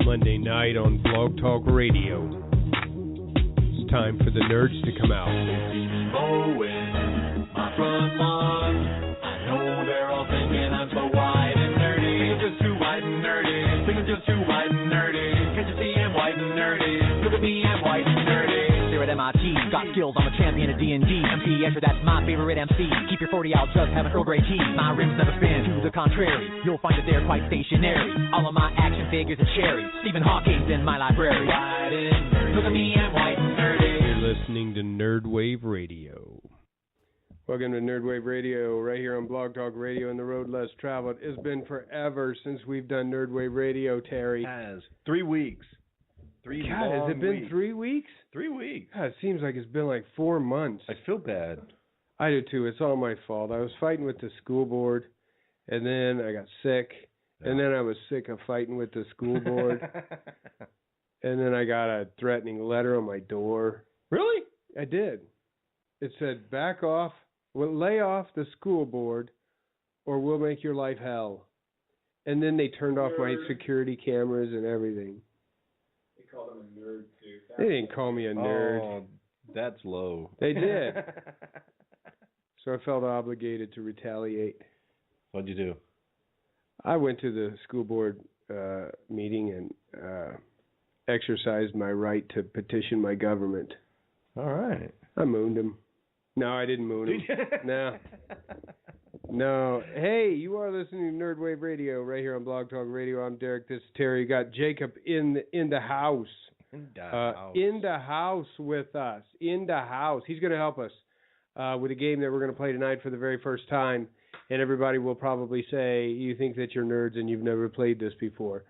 Monday night on Blog Talk Radio. It's time for the nerds to come out. Mowing my front lawn. I know they're all thinking I'm so white and nerdy. Think I'm just too white and nerdy. Think I'm just too white and nerdy. Can't you see I'm white and nerdy? Look at me, I'm white and nerdy. Here at MIT, got skills, I'm a champion of D&D. MC Escher, that's my favorite MC. Keep your 40 out, just have an Earl Grey tea. My rims never spin, to the contrary. You'll find that they're quite stationary. All of my action figures are cherry. Stephen Hawking's in my library. White and nerdy. Look at me, I'm white and nerdy. You're listening to Nerdwave Radio. Welcome to Nerdwave Radio, right here on Blog Talk Radio and the road less traveled. It's been forever since we've done Nerdwave Radio, Terry. It has. 3 weeks. God, has it been 3 weeks? 3 weeks. God, it seems like it's been like 4 months. I feel bad. I do too. It's all my fault. I was fighting with the school board, and then I got sick, and then I was sick of fighting with the school board, and then I got a threatening letter on my door. Really? I did. It said, back off, lay off the school board, or we'll make your life hell. And then they turned off my security cameras and everything. They called him a nerd, too. They didn't call me a nerd. Oh, that's low. They did. So I felt obligated to retaliate. What'd you do? I went to the school board meeting and exercised my right to petition my government. All right. I mooned him. No, I didn't moon him. No. Hey, you are listening to Nerdwave Radio right here on Blog Talk Radio. I'm Derek. This is Terry. You got Jacob in the house. In the house with us. In the house. He's going to help us with a game that we're going to play tonight for the very first time. And everybody will probably say, you think that you're nerds and you've never played this before.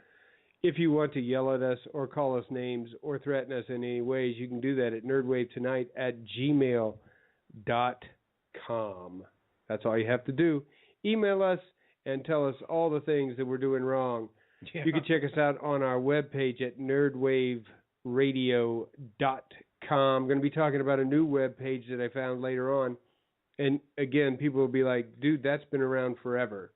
If you want to yell at us or call us names or threaten us in any ways, you can do that at nerdwavetonight@gmail.com. That's all you have to do. Email us and tell us all the things that we're doing wrong. Yeah. You can check us out on our webpage at nerdwaveradio.com. I'm going to be talking about a new webpage that I found later on. And again, people will be like, dude, that's been around forever.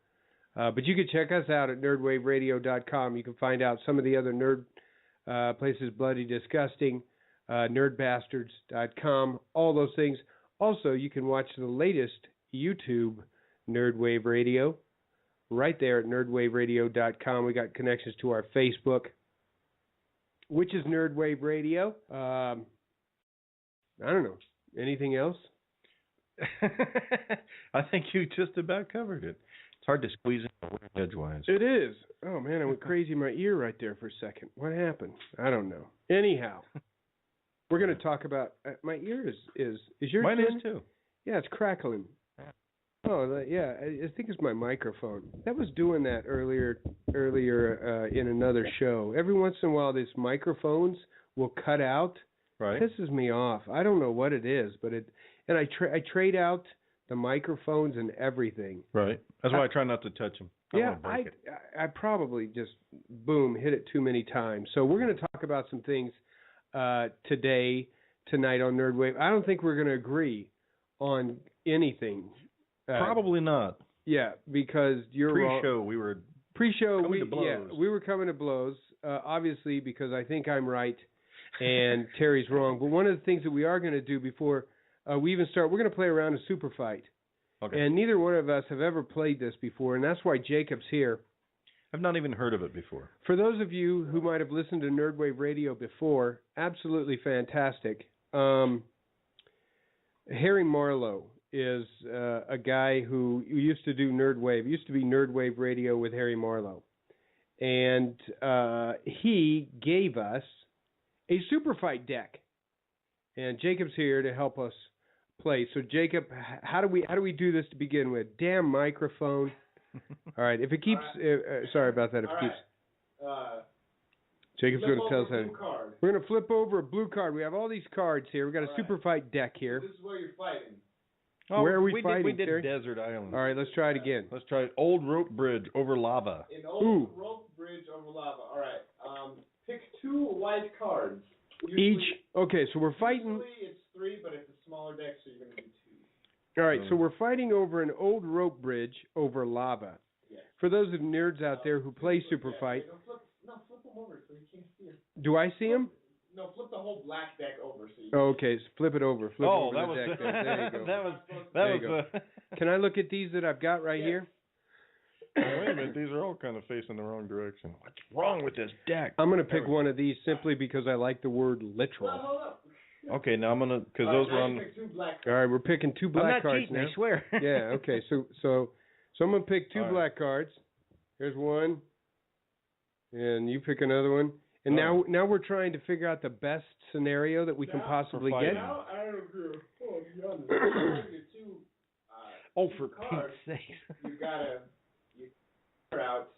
But you can check us out at nerdwaveradio.com. You can find out some of the other nerd places, Bloody Disgusting, nerdbastards.com, all those things. Also, you can watch the latest YouTube Nerdwave Radio right there at nerdwaveradio.com. We got connections to our Facebook, which is Nerdwave Radio. I don't know. Anything else? I think you just about covered it. It's hard to squeeze in edgewise. It is. Oh, man, I went crazy in my ear right there for a second. What happened? I don't know. Anyhow, we're going to talk about... my ear is yours Mine in? is, too. Yeah, it's crackling. Oh, yeah, I think it's my microphone. That was doing that earlier in another show. Every once in a while, these microphones will cut out. Right. It pisses me off. I don't know what it is, but it... And I trade out the microphones and everything. Right. That's why I try not to touch them. I probably just, boom, hit it too many times. So we're going to talk about some things tonight on Nerdwave. I don't think we're going to agree on anything. Probably not. Yeah, because you're Pre-show, wrong. we were coming to blows. Yeah, we were coming to blows, obviously, because I think I'm right and Terry's wrong. But one of the things that we are going to do before... we even start, we're going to play around a super fight. Okay. And neither one of us have ever played this before, and that's why Jacob's here. I've not even heard of it before. For those of you who might have listened to Nerdwave Radio before, absolutely fantastic. Harry Marlowe is a guy who used to do Nerdwave. It used to be Nerdwave Radio with Harry Marlowe. And he gave us a super fight deck. And Jacob's here to help us play. So, Jacob, how do we do this to begin with? Damn microphone. All right. If it keeps, sorry about that. If it keeps. Jacob's going to tell us how. We're going to flip over a blue card. We have all these cards here. We got a super fight deck here. This is where you're fighting. Oh, where are we fighting? We did Terry? Desert Island. All right. Let's try it again. Let's try it. Old rope bridge over lava. An old rope bridge over lava. All right. Pick 2 white cards. Each. Okay, so we're fighting. Usually it's 3, but it's a smaller deck, so you're going to do 2. All right, so we're fighting over an old rope bridge over lava. Yeah. For those of nerds out there who play Super Fight. Flip them over so you can't see them. Do I see them? No, flip the whole black deck over so you Okay, so flip it over. Flip over that the was deck. There you go. that There was. you Can I look at these that I've got right here? Wait a minute, these are all kind of facing the wrong direction. What's wrong with this deck? I'm going to pick one of these simply because I like the word Well, literal. hold up. Okay, now I'm gonna because All right, those were now on. you pick 2 black All right, we're picking 2 black I'm not cards cheating, now. I swear. Yeah, okay. So I'm going to pick 2 All right. black cards. Here's one. And you pick another one. And All now we're trying to figure out the best scenario that we can possibly For get. fighting. Now I don't agree. Oh, to be honest, your 2 Oh, two for cards, Pete's sake! you gotta figure out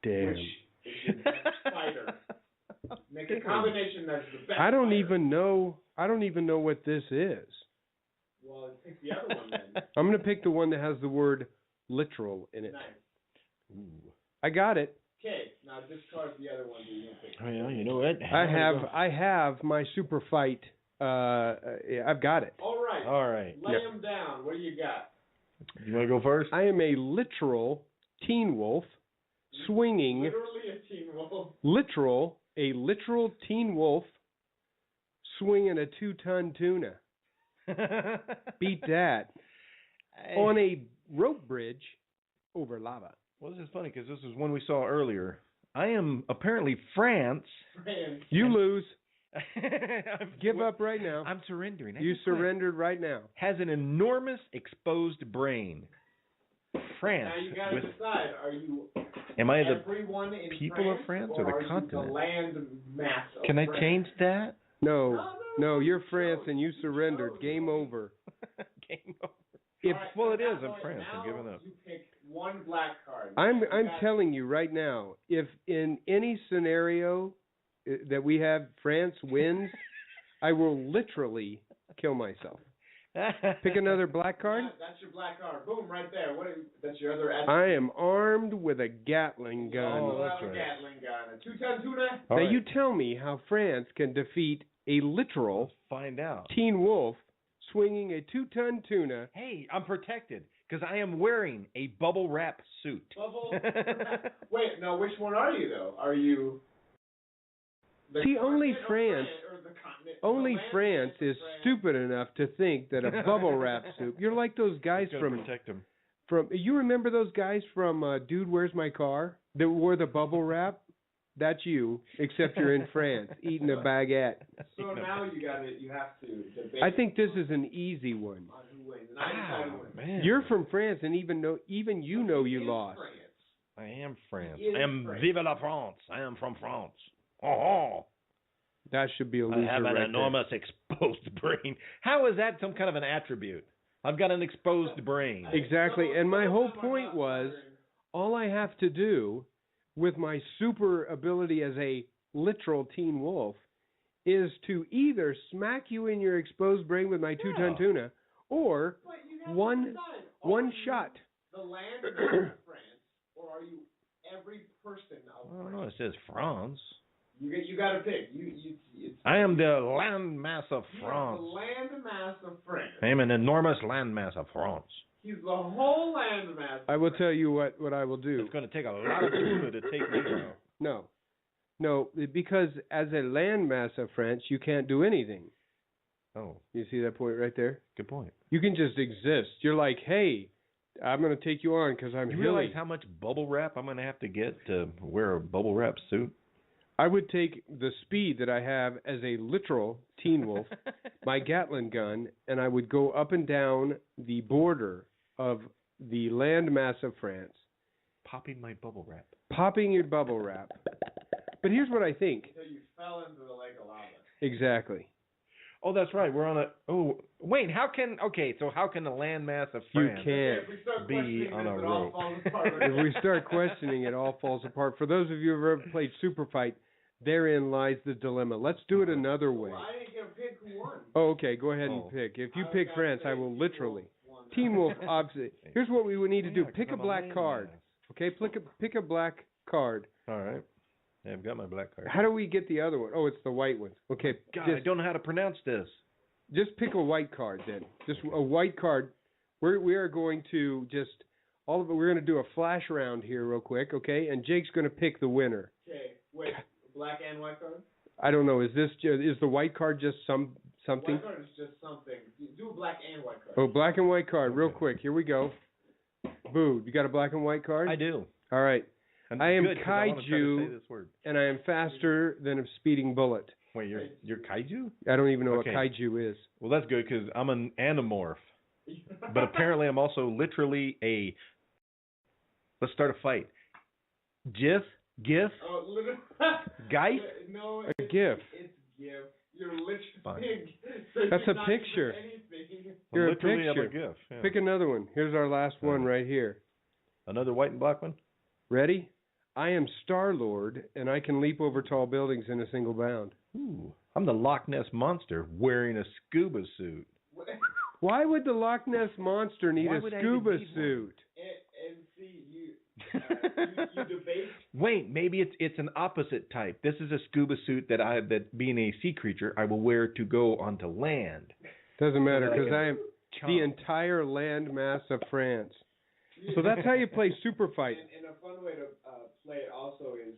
Damn. which is your best fighter. Make a combination that's the best. I don't fighter. even know what this is. Well, pick the other one then. I'm going to pick the one that has the word literal in it. Nice. Ooh. I got it. Okay, now discard the other one that you didn't pick. Well, you know what? I have my super fight. I've got it. All right. All right. Lay them down. What do you got? You want to go first? I am a literal teen wolf swinging Literally a teen wolf. a literal teen wolf swinging a 2-ton tuna. Beat that on a rope bridge over lava. Well, this is funny because this is one we saw earlier. I am apparently France. France. You lose. I'm- Give up right now. I'm surrendering. I You just quit. surrendered right now. Has an enormous exposed brain. France. Now you gotta with- decide: are you am I the? everyone in people of France or the are you continent? the land mass of Can I France? change that? No, you're France and you surrendered. Game over. Game over. If All right, well, so it is. now- I'm France. I'm now giving up. You pick one black card. I'm You got- telling you right now, if in any scenario that we have France wins, I will literally kill myself. Pick another black card. Yeah, that's your black card. Boom, right there. That's your other. I am armed with a Gatling gun. Oh, You that's have a right. Gatling gun. A 2-ton tuna. All Now right. you tell me how France can defeat a literal Find out. teen wolf swinging a 2-ton tuna. Hey, I'm protected because I am wearing a bubble wrap suit. Bubble. Wait, no. Which one are you though? Are you? the See, only continent of France- or the continent? Only the land France of is France? stupid enough to think that a bubble wrap soup. You're like those guys It's gonna from protect him. you remember those guys from Dude, Where's My Car that wore the bubble wrap? That's you, except you're in France eating a baguette. So now you have to debate. I think this is an easy one. on who wins. And I decided who wins. Man. You're from France, and even you know you He is lost. France. I am France. He is I am France. Vive la France. I am from France. Oh, That should be a I loser have an right enormous exposed brain. How is that some kind of an attribute? I've got an exposed brain. there. Exactly, and my Some whole of them are point not was modern. all I have to do with my super ability as a literal teen wolf is to either smack you in your exposed brain with my 2-ton Yeah. tuna, or But you have one- to decide. one Are you shot. The land of France, or are you every person of I don't know. France? It says France. You got to pick. It's, I am the landmass of you are France. the land mass of France. I am an enormous landmass of France. He's the whole land mass. I will tell you what I will do. It's going to take a lot of tuna to take me down. No, because as a landmass of France, you can't do anything. Oh, You see that point right there? good point. You can just exist. You're like, hey, I'm going to take you on because I'm You hilly. realize how much bubble wrap I'm going to have to get to wear a bubble wrap suit? I would take the speed that I have as a literal teen wolf, my Gatling gun, and I would go up and down the border of the landmass of France, Popping my bubble wrap. popping your bubble wrap. But here's what I think. Until you fell into the lake of lava. Exactly. Oh, that's right. We're on a. Oh, wait. How can the landmass of You France? can't. If we start be questioning on this, a it all rope. falls apart. If we start questioning, it all falls apart. For those of you who have ever played Super Fight, therein lies the dilemma. Let's do it another way. Well, I didn't get to pick who won. Oh, okay. Go ahead and Oh. pick. If you I pick got France, to I say will Teen literally. Wolf won. Teen Wolf, opposite. Here's what we would need to do. Yeah, 'cause Pick a I'm black card. landmass. Okay, pick a black card. All right. Yeah, I've got my black card. How do we get the other one? Oh, it's the white one. Okay, God, I don't know how to pronounce this. just pick a white card then. Just a white card. We are going to just all of it. We're going to do a flash round here real quick, okay? And Jake's going to pick the winner. Okay, wait. black and white card? I don't know. Is the white card just something? White card is just something. Do a black and white card. Oh, black and white card, real quick. Here we go. Boo, you got a black and white card? I do. All right. I am good, 'cause I wanna try to say kaiju, this word. and I am faster than a speeding bullet. Wait, you're kaiju? I don't even know Okay. what kaiju is. Well, that's good because I'm an animorph. But apparently I'm also literally a... Let's start a fight. GIF? Oh, literally. Geist? No, A GIF. It's GIF. You're literally Fine. big. So That's you're a not picture. even anything. You're a literally I'm a picture. GIF. Yeah. Pick another one. Here's our last one right here. Another white and black one? Ready? I am Star-Lord, and I can leap over tall buildings in a single bound. Ooh. I'm the Loch Ness Monster wearing a scuba suit. Why would the Loch Ness Monster need Why a would I scuba even need one? suit? And see, you debate. Wait, maybe it's an opposite type. This is a scuba suit that being a sea creature, I will wear to go onto land. Doesn't matter Like because a I am the entire land mass of France. So that's how you play Super Fight. And a fun way to play it also is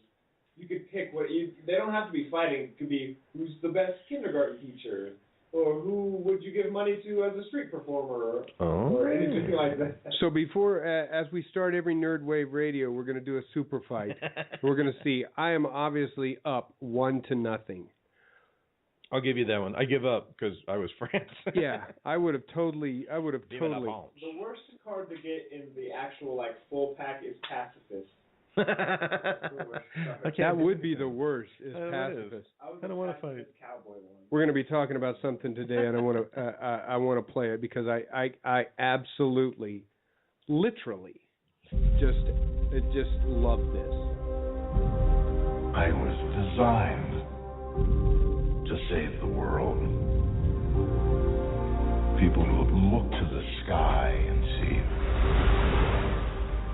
you could pick they don't have to be fighting. It could be who's the best kindergarten teacher, or who would you give money to as a street performer, or anything like that. So before, as we start every Nerd Wave Radio, we're going to do a Super Fight. We're going to see. I am obviously up 1-0. I'll give you that one. I give up because I was France. Yeah, I would have totally. Give it up, Holmes. The worst card to get in the actual full pack is pacifist. That would be the worst. Is It is. pacifist. I don't want to fight. Cowboy one. We're going to be talking about something today, and I want to. I want to play it because I absolutely, literally, just love this. I was designed to save the world. People would look to the sky and see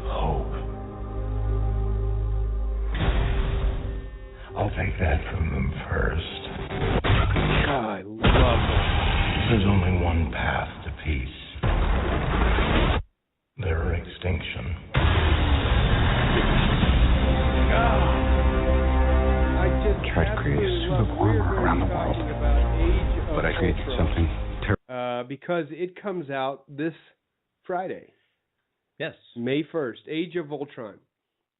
hope. I'll take that from them first. I love it. There's only one path to peace. Their extinction. I just Tried to create a absolutely suit love of it. We're armor going around to the be world. talking about Age of But I created Ultron, something because it comes out this Friday, Yes. May 1st, Age of Ultron.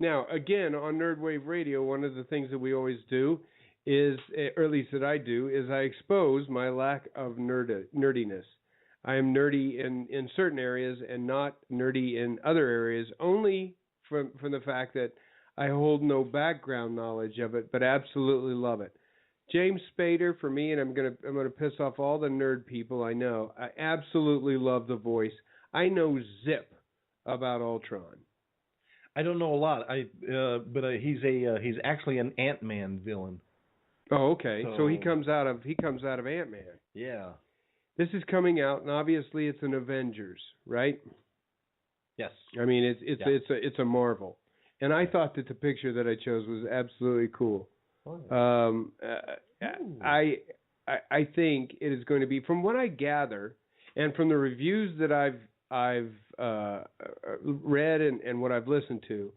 Now, again, on Nerd Wave Radio, one of the things that we always do is, or at least that I do, is I expose my lack of nerdiness. I am nerdy in certain areas and not nerdy in other areas, only from the fact that I hold no background knowledge of it, but absolutely love it. James Spader for me, and I'm gonna piss off all the nerd people I know. I absolutely love the voice. I know zip about Ultron. I don't know a lot. But he's actually an Ant-Man villain. Oh, okay. So he So- comes out of Ant-Man. Yeah. This is coming out, and obviously it's an Avengers, right? Yes. I mean, it's a Marvel, and I thought that the picture that I chose was absolutely cool. I think it is going to be, from what I gather, and from the reviews that I've read and what I've listened to,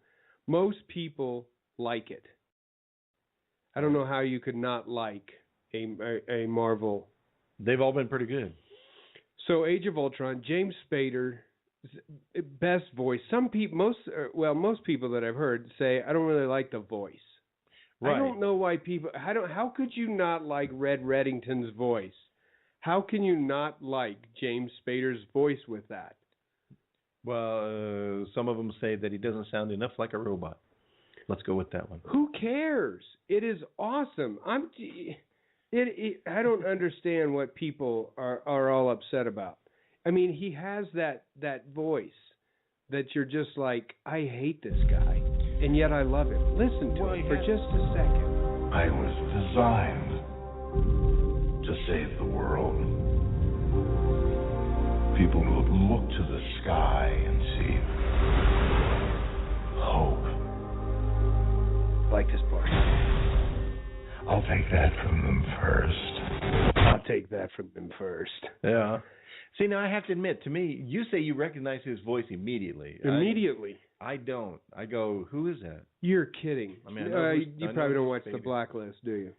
most people like it. I don't know how you could not like a Marvel. They've all been pretty good. So Age of Ultron, James Spader, best voice. Most people that I've heard say I don't really like the voice. Right. I don't know why people. How could you not like Red Reddington's voice? How can you not like James Spader's voice with that? Well, some of them say that he doesn't sound enough like a robot. Let's go with that one. Who cares? It is awesome. I don't understand what people are all upset about. I mean, he has that voice that you're just like, I hate this guy, and yet I love him. Listen to it for just a second. I was designed to save the world. People would look to the sky and see hope. Like this part. I'll take that from them first. I'll take that from them first. Yeah. See, now I have to admit, to me, you say you recognize his voice immediately. Immediately. I don't. I go, who is that? You're kidding. I mean, I know who's- you I know probably don't who's watch The Spader. Blacklist, do you?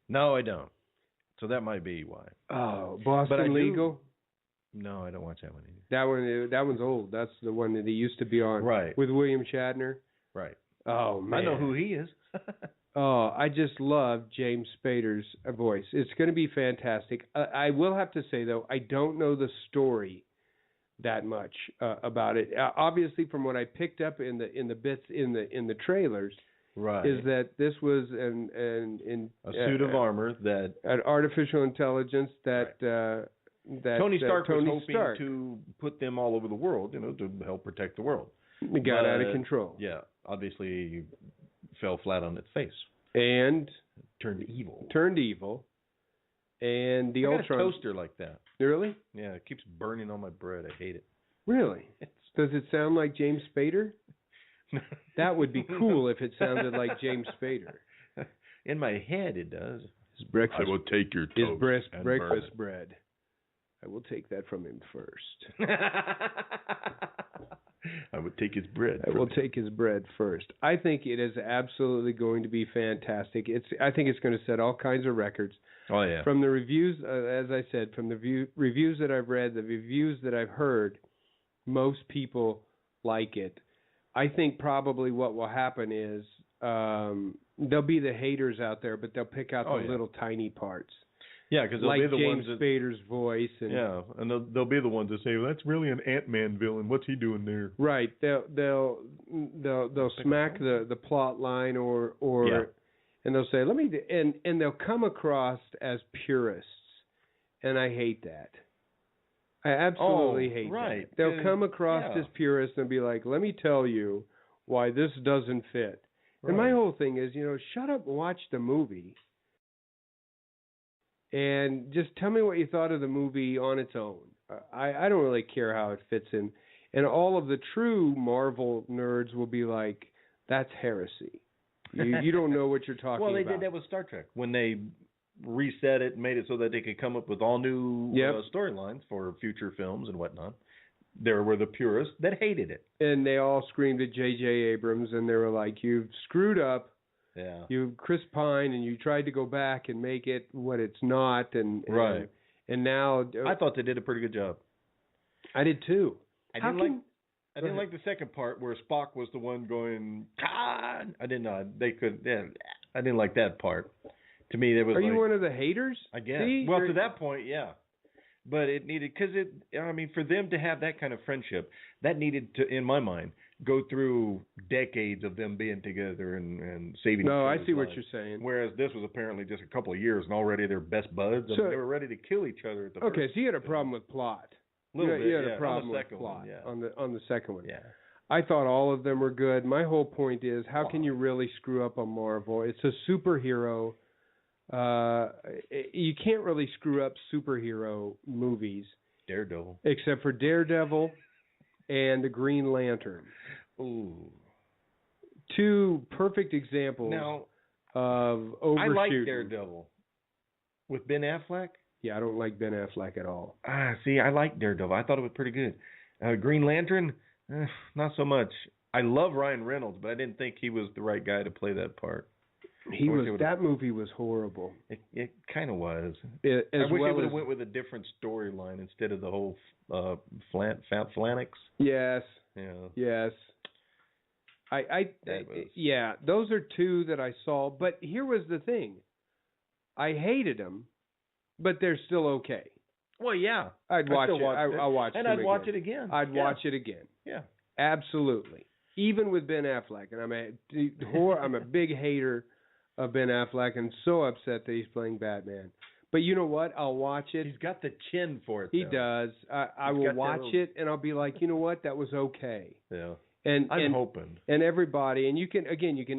No, I don't. So that might be why. Oh, But I Boston do- Legal. No, I don't watch that one either. That one's old. That's the one that he used to be on. Right. With William Shatner. Right. Oh man. I know who he is. Oh, I just love James Spader's voice. It's going to be fantastic. I will have to say though, I don't know the story that much about it. Obviously, from what I picked up in the bits in the trailers, Right. is that this was a suit of armor that an artificial intelligence that that Tony Stark was Tony hoping Stark to put them all over the world, to help protect the world. got out of But, control. Yeah, obviously fell flat on its face. And Turned evil. And the I got Ultron. a toaster like that. Really? Yeah, it keeps burning on my bread. I hate it. Really? Does it sound like James Spader? That would be cool if it sounded like James Spader. In my head, it does. His breakfast. I will take your His toast and burn breakfast it. bread. I will take that from him first. I would take his bread. I will take his bread first. I think it is absolutely going to be fantastic. I think it's going to set all kinds of records. Oh yeah. From the reviews, as I said, from the reviews that I've read, the reviews that I've heard, most people like it. I think probably what will happen is there'll be the haters out there, but they'll pick out the little tiny parts. Yeah, because they'll like be the James ones that, Spader's voice. And, yeah, and they'll be the ones that say, well, that's really an Ant-Man villain. What's he doing there? Right. They'll smack the plot line or and they'll say, and they'll come across as purists, and I hate that. I absolutely hate that. They'll come across as purists and be like, let me tell you why this doesn't fit. Right. And my whole thing is, shut up and watch the movie. And just tell me what you thought of the movie on its own. I don't really care how it fits in. And all of the true Marvel nerds will be like, that's heresy. You don't know what you're talking about. Well, they did that with Star Trek. When they reset it and made it so that they could come up with all new storylines for future films and whatnot. There were the purists that hated it. And they all screamed at J.J. Abrams, and they were like, you've screwed up. Yeah. You Chris Pine, and you tried to go back and make it what it's not, and now I thought they did a pretty good job. I did too. I didn't like the second part where Spock was the one going. Khan! I didn't know they could. Yeah, I didn't like that part. To me, there was. Are you one of the haters? I guess. See, well, to that point, yeah. But it needed for them to have that kind of friendship, that needed to, in my mind, go through decades of them being together and saving. No, I see lives. what you're saying. Whereas this was apparently just a couple of years, and already they're best buds. So, they were ready to kill each other. At the okay, so you had a problem with plot. You had a problem with plot on the second one. Yeah. I thought all of them were good. My whole point is, how can you really screw up a Marvel? It's a superhero. You can't really screw up superhero movies. Daredevil. Except for Daredevil and the Green Lantern. Ooh. Two perfect examples of overshooting. I like Daredevil. With Ben Affleck? Yeah, I don't like Ben Affleck at all. See, I like Daredevil. I thought it was pretty good. Green Lantern, not so much. I love Ryan Reynolds, but I didn't think he was the right guy to play that part. That movie was horrible. It kind of was. I wish it would have went with a different storyline instead of the whole Flanics. Yes. Yeah. Yes. Yeah, those are two that I saw. But here was the thing. I hated them, but they're still okay. Well, yeah. I'd watch it. I'll watch it. And I'd watch it again. I'd watch it again. Yeah. Absolutely. Even with Ben Affleck. And I'm a big hater of Ben Affleck and so upset that he's playing Batman. But you know what? I'll watch it. He's got the chin for it, He does. I will watch it, and I'll be like, you know what? That was okay. Yeah. And I'm hoping. And everybody, and you can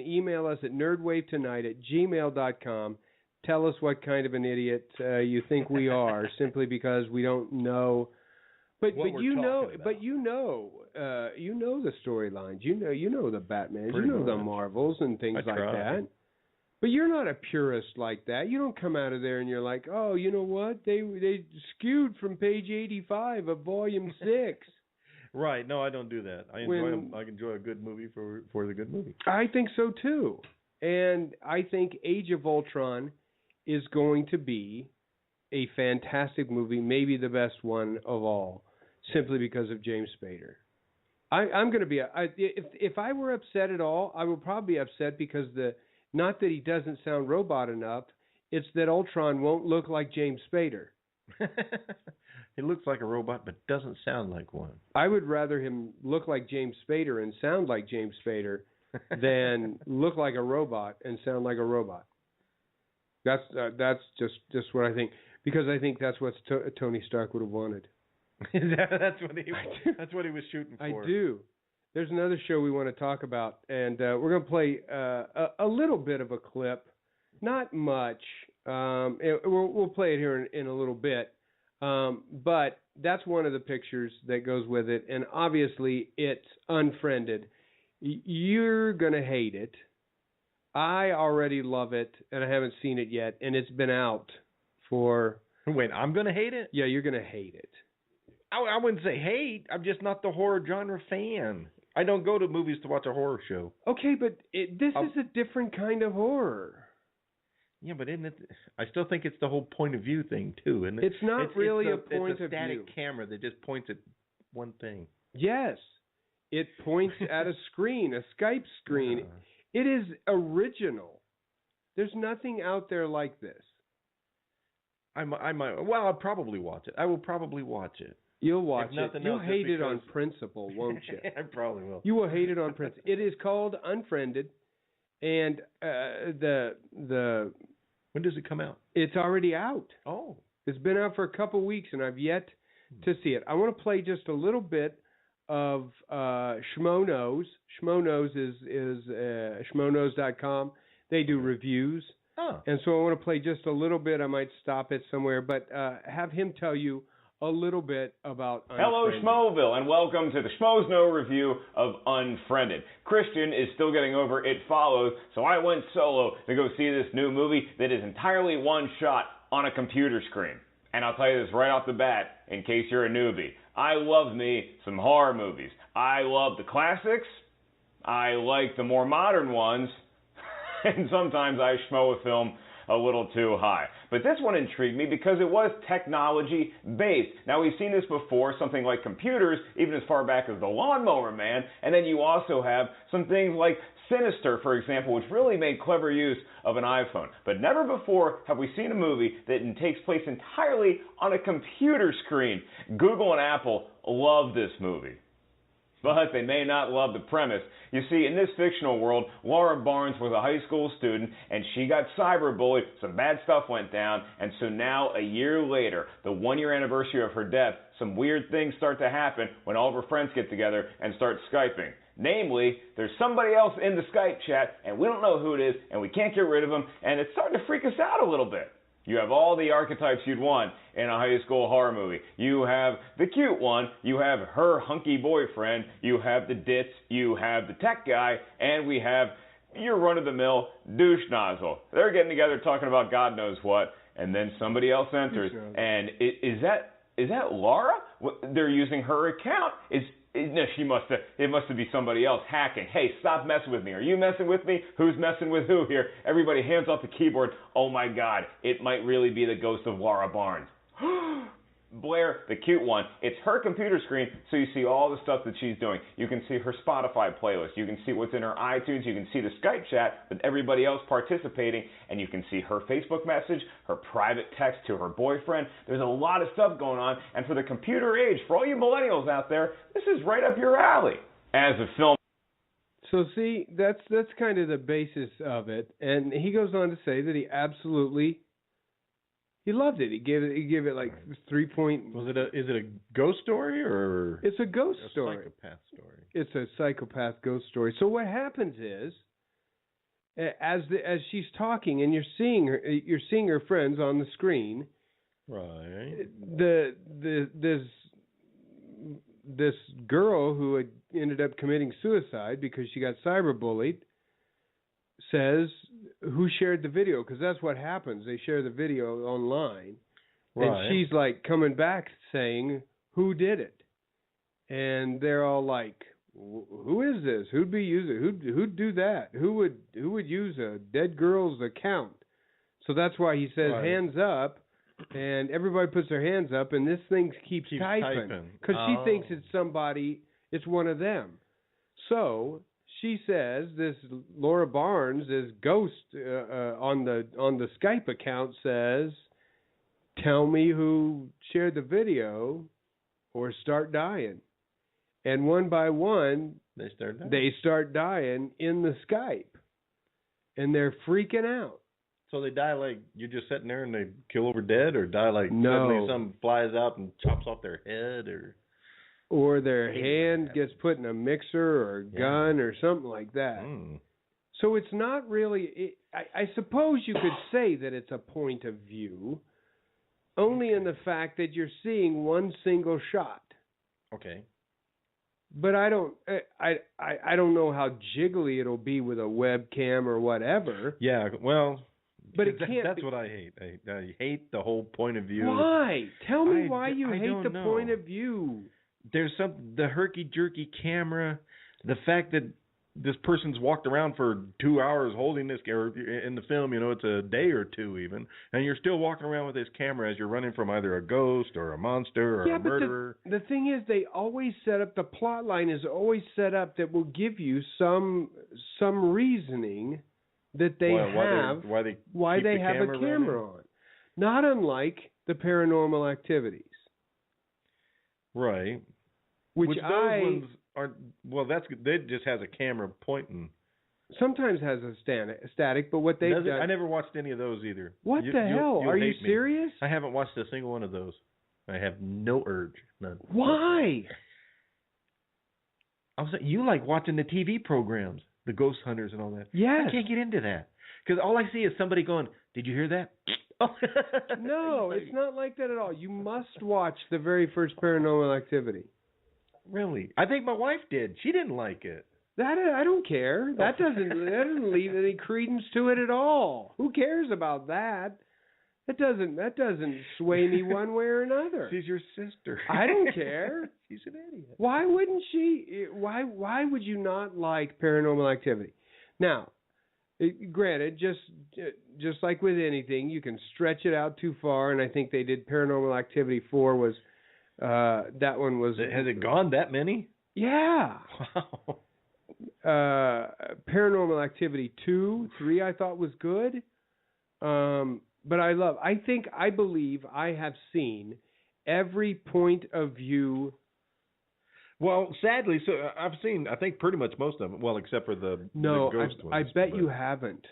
email us at nerdwavetonight@gmail.com. Tell us what kind of an idiot you think we are, simply because we don't know. But you know the storylines. You know the Batmans. Pretty you know the much. Marvels and things like try. that. But you're not a purist like that. You don't come out of there and you're like, oh, you know what? They skewed from page 85 of volume 6. Right. No, I don't do that. I enjoy a good movie for the good movie. I think so too. And I think Age of Ultron is going to be a fantastic movie, maybe the best one of all, simply because of James Spader. I'm going to be if I were upset at all, I would probably be upset because not that he doesn't sound robot enough, it's that Ultron won't look like James Spader. He looks like a robot, but doesn't sound like one. I would rather him look like James Spader and sound like James Spader than look like a robot and sound like a robot. That's just what I think, because I think that's what Tony Stark would have wanted. That's what he was shooting for. I do. There's another show we want to talk about, and we're going to play a little bit of a clip, not much. We'll play it here in a little bit. But that's one of the pictures that goes with it, and obviously it's Unfriended. You're going to hate it. I already love it, and I haven't seen it yet, and it's been out for... Wait, I'm going to hate it? Yeah, you're going to hate it. I wouldn't say hate. I'm just not the horror genre fan. I don't go to movies to watch a horror show. Okay, but this is a different kind of horror. Yeah, but isn't it? I still think it's the whole point of view thing too, and it's not really a point of view. It's a static camera that just points at one thing. Yes, it points at a screen, a Skype screen. It is original. There's nothing out there like this. I might. Well, I'll probably watch it. I will probably watch it. You'll watch it. You'll hate it on principle, won't you? I probably will. You will hate it on principle. It is called Unfriended, and the when does it come out? It's already out. Oh. It's been out for a couple of weeks, and I've yet to see it. I want to play just a little bit of Schmo Knows. Schmo Knows is schmoknows.com. They do reviews. Oh. And so I want to play just a little bit. I might stop it somewhere, but have him tell you a little bit about Unfriended. Hello, Schmoville, and welcome to the Schmoes Know review of Unfriended. Christian is still getting over It Follows, so I went solo to go see this new movie that is entirely one shot on a computer screen. And I'll tell you this right off the bat, in case you're a newbie. I love me some horror movies. I love the classics. I like the more modern ones. And sometimes I schmo a film a little too high. But this one intrigued me because it was technology-based. Now, we've seen this before, something like computers, even as far back as The Lawnmower Man, and then you also have some things like Sinister, for example, which really made clever use of an iPhone. But never before have we seen a movie that takes place entirely on a computer screen. Google and Apple love this movie. But they may not love the premise. You see, in this fictional world, Laura Barnes was a high school student, and she got cyberbullied. Some bad stuff went down, and so now, a year later, the one-year anniversary of her death, some weird things start to happen when all of her friends get together and start Skyping. Namely, there's somebody else in the Skype chat, and we don't know who it is, and we can't get rid of them, and it's starting to freak us out a little bit. You have all the archetypes you'd want in a high school horror movie. You have the cute one, you have her hunky boyfriend, you have the ditz, you have the tech guy, and we have your run-of-the-mill douche nozzle. They're getting together talking about God knows what, and then somebody else enters. And is that Laura? They're using her account. No, it must be somebody else hacking. Hey, stop messing with me. Are you messing with me? Who's messing with who here? Everybody hands off the keyboard. Oh my God, it might really be the ghost of Laura Barnes. Blair, the cute one, it's her computer screen, so you see all the stuff that she's doing. You can see her Spotify playlist. You can see what's in her iTunes. You can see the Skype chat with everybody else participating, and you can see her Facebook message, her private text to her boyfriend. There's a lot of stuff going on, and for the computer age, for all you millennials out there, this is right up your alley. As a film. So see, that's kind of the basis of it, and he goes on to say that he loved it. He gave it like 3 point. Is it a ghost story or? It's a ghost story. Psychopath story. It's a psychopath ghost story. So what happens is, as she's talking and you're seeing her friends on the screen. Right. This girl who had ended up committing suicide because she got cyberbullied says who shared the video, because that's what happens. They share the video online, right. And she's like coming back saying who did it, and they're all like, "Who is this? Who'd be using? Who'd do that? Who would use a dead girl's account?" So that's why he says hands up, and everybody puts their hands up, and this thing keeps typing because she thinks it's somebody, it's one of them. So she says, this Laura Barnes, this ghost on the Skype account says, "Tell me who shared the video, or start dying." And one by one, they start dying in the Skype, and they're freaking out. So they die like you're just sitting there and they kill over dead, or die like suddenly something flies out and chops off their head, or their hand gets put in a mixer or a gun or something like that. So it's not really. I suppose you could say that it's a point of view, only in the fact that you're seeing one single shot. Okay. But I don't know how jiggly it'll be with a webcam or whatever. Yeah, well, but it can't. That's what I hate. I hate the whole point of view. Why? Tell me why you hate the point of view. There's the herky-jerky camera, the fact that this person's walked around for 2 hours holding this, or in the film, it's a day or two even, and you're still walking around with this camera as you're running from either a ghost or a monster or a murderer. But the thing is, they always set up, the plot line is always set up that will give you some reasoning that they why they have a camera on. Not unlike the Paranormal Activities. Right. Which those ones aren't. Well, that's good. They just has a camera pointing. Sometimes has a static, but what they've done. I never watched any of those either. What the hell? Are you serious? I haven't watched a single one of those. I have no urge. None. Why? You like watching the TV programs, the Ghost Hunters and all that. Yes. I can't get into that because all I see is somebody going, "Did you hear that?" No, it's not like that at all. You must watch the very first Paranormal Activity. Really? I think my wife did. She didn't like it. I don't care. That doesn't leave any credence to it at all. Who cares about that? That doesn't sway me one way or another. She's your sister. I don't care. She's an idiot. Why wouldn't she? Why would you not like Paranormal Activity? Now, granted, just like with anything, you can stretch it out too far, and I think they did Paranormal Activity 4 was that one was. Has it gone that many? Yeah. Wow. Paranormal Activity 2, 3 I thought was good. But I believe I have seen every point of view. Well, sadly, so I've seen, I think, pretty much most of them. Well, except for the ghost ones. I bet you haven't.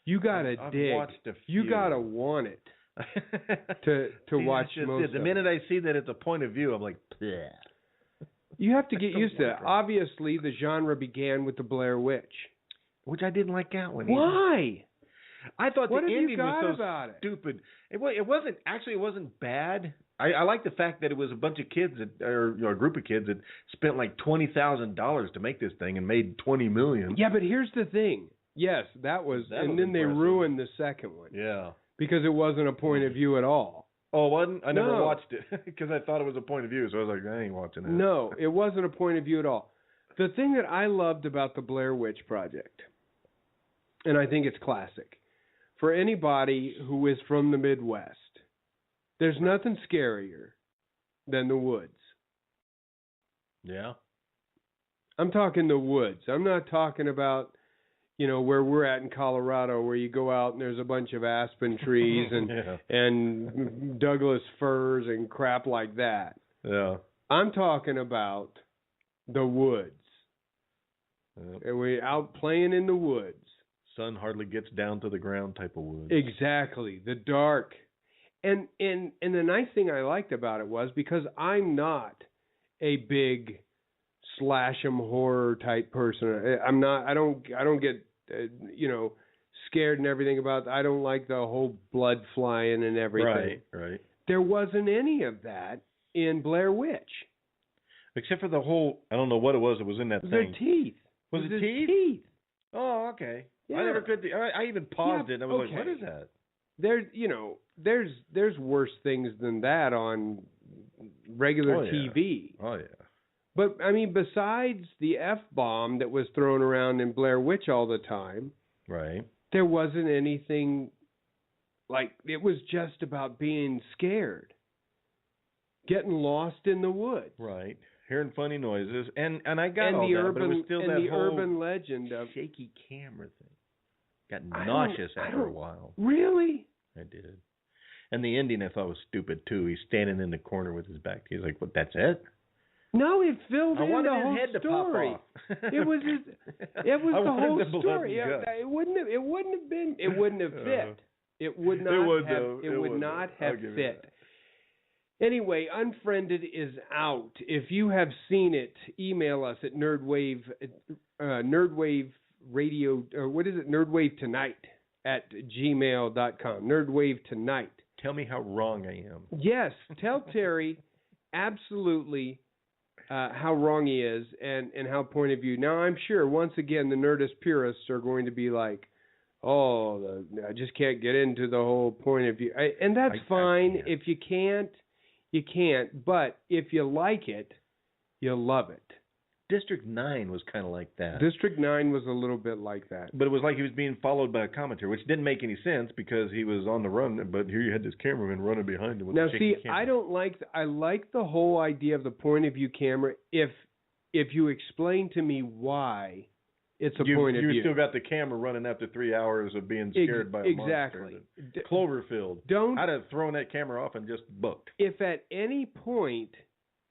You gotta dig. Watched a few. You gotta want it to watch most of the minute I see that it's a point of view, I'm like, bleh. You have to get used to it. Obviously, the genre began with the Blair Witch, which I didn't like that one. Why? I thought what the ending was so stupid. It wasn't bad. I like the fact that it was a bunch of kids or a group of kids that spent like $20,000 to make this thing and made $20 million. Yeah, but here's the thing. Yes, that was then impressive. They ruined the second one. Yeah, because it wasn't a point of view at all. Oh, it wasn't? I never watched it because I thought it was a point of view, so I was like, I ain't watching it. No, it wasn't a point of view at all. The thing that I loved about the Blair Witch Project, and I think it's classic, for anybody who is from the Midwest, there's nothing scarier than the woods. Yeah. I'm talking the woods. I'm not talking about, where we're at in Colorado, where you go out and there's a bunch of aspen trees and and Douglas firs and crap like that. Yeah. I'm talking about the woods. And we're out playing in the woods. Sun hardly gets down to the ground type of woods. Exactly. The dark. And the nice thing I liked about it was because I'm not a big slash 'em horror type person. I'm not. I don't get scared and everything about. I don't like the whole blood flying and everything. Right. There wasn't any of that in Blair Witch, except for the whole. I don't know what it was. It was in that thing. Their teeth. Was it teeth? Teeth. Oh, okay. Yeah. I never could. I even paused it. And I was like, "What is that?" There's worse things than that on regular TV. Yeah. But, I mean, besides the F-bomb that was thrown around in Blair Witch all the time, Right. there wasn't anything like, it was just about being scared, getting lost in the woods. Right. Hearing funny noises. And I got And all the that, urban, but it was still and that the whole urban legend of, shaky camera thing. Got I nauseous don't- after a while. really? I did. And the ending I thought was stupid too. He's standing in the corner with his back. He's like, "What? That's it?" No, it filled I in wanted the his whole head to story. pop off. It was it was I the wanted whole the blood story. and Yeah, guts. it wouldn't have fit. It would not would, have though. it It would would, not though. I'll have give you fit. Anyway, Unfriended is out. If you have seen it, email us at Nerdwave Radio, or what is it? Nerdwave Tonight at gmail.com. Nerdwave Tonight. Tell me how wrong I am. Yes, tell Terry absolutely how wrong he is and how point of view. Now, I'm sure, once again, the Nerdist purists are going to be like, oh, I just can't get into the whole point of view. And that's fine. If you can't, you can't. But if you like it, you'll love it. District 9 was kind of like that. District 9 was a little bit like that. But it was like he was being followed by a commentator, which didn't make any sense because he was on the run. But here you had this cameraman running behind him with Now, the shaky see, camera. I don't like. I like the whole idea of the point of view camera. If you explain to me why it's a point of view, You still got the camera running after 3 hours of being scared by a exactly. monster. Cloverfield. Don't. I'd have thrown that camera off and just booked. If at any point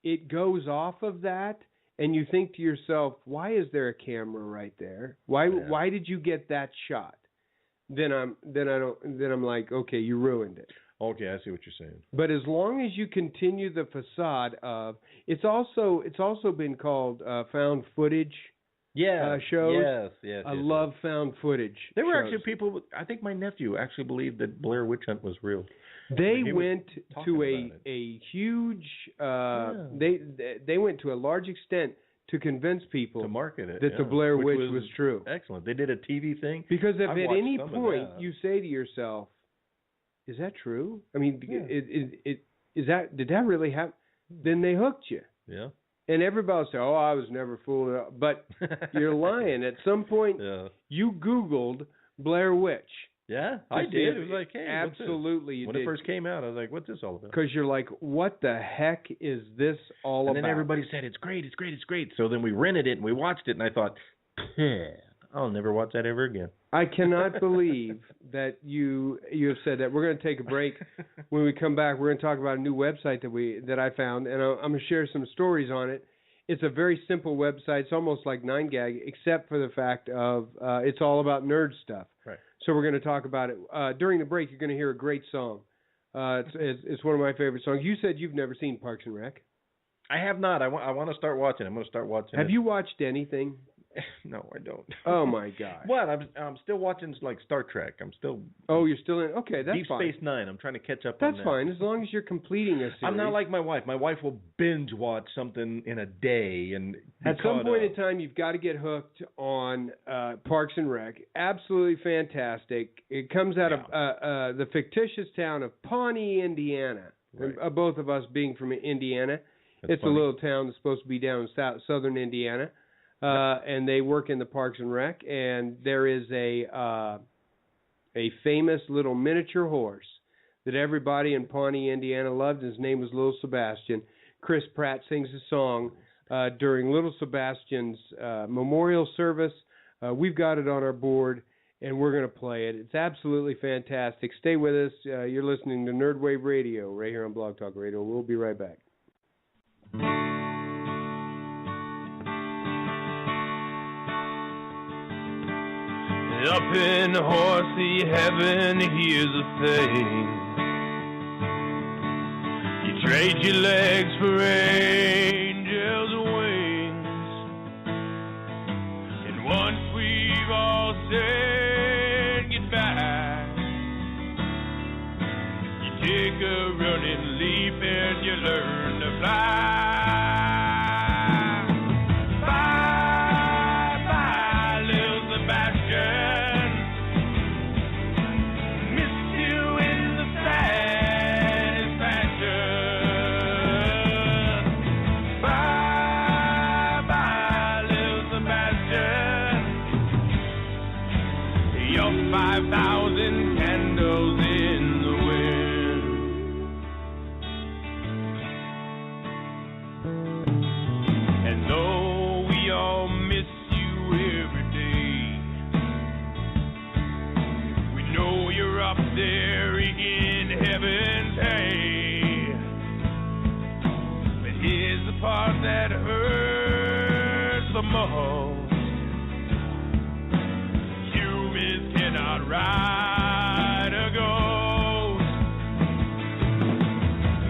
it goes off of that, and you think to yourself, why is there a camera right there? Why did you get that shot? Then I'm like, okay, you ruined it. Okay, I see what you're saying. But as long as you continue the facade of, it's also been called found footage shows. Yes. I love found footage. There were shows. actually people. I think my nephew actually believed that Blair Witch Hunt was real. They He was went talking to about a huge. They went to a large extent to convince people to market it that the Blair which Witch was true. Excellent. They did a TV thing. Because if I've at watched any some of point that. you say to yourself, "Is that true?" I mean, did that really happen? Then they hooked you. Yeah. And everybody will say, "Oh, I was never fooled." But you're lying. At some point, you Googled Blair Witch. Yeah, I did. It was like, hey, absolutely, you when did. it first came out, I was like, what's this all about? Because you're like, what the heck is this all about? And then everybody said, it's great. So then we rented it and we watched it, and I thought, I'll never watch that ever again. I cannot believe that you have said that. We're going to take a break. When we come back, we're going to talk about a new website that I found, and I'm going to share some stories on it. It's a very simple website. It's almost like 9gag, except for the fact of it's all about nerd stuff. Right. So we're going to talk about it. During the break, you're going to hear a great song. It's one of my favorite songs. You said you've never seen Parks and Rec. I have not. I want to start watching. I'm going to start watching. Have you watched anything? No, I don't. Oh my God! What? I'm still watching like Star Trek. I'm still. Oh, you're still in. Okay, that's Deep fine. Space Nine. I'm trying to catch up. That's on that. fine as long as you're completing a series. I'm not like my wife. My wife will binge watch something in a day and be at some caught point up. in time, you've got to get hooked on Parks and Rec. Absolutely fantastic. It comes out of the fictitious town of Pawnee, Indiana. Right. And, both of us being from Indiana. It's funny. a little town that's supposed to be down in southern Indiana. And they work in the Parks and Rec, and there is a famous little miniature horse that everybody in Pawnee, Indiana loved. His name was Little Sebastian. Chris Pratt sings a song during Little Sebastian's memorial service. We've got it on our board, and we're going to play it. It's absolutely fantastic. Stay with us. You're listening to Nerdwave Radio right here on Blog Talk Radio. We'll be right back. Up in horsey heaven, here's the thing. You trade your legs for angels' wings. And once we've all said goodbye, you take a running leap and you learn to fly. Bye, up there in heaven's hay. But here's the part that hurts the most. Humans cannot ride a ghost.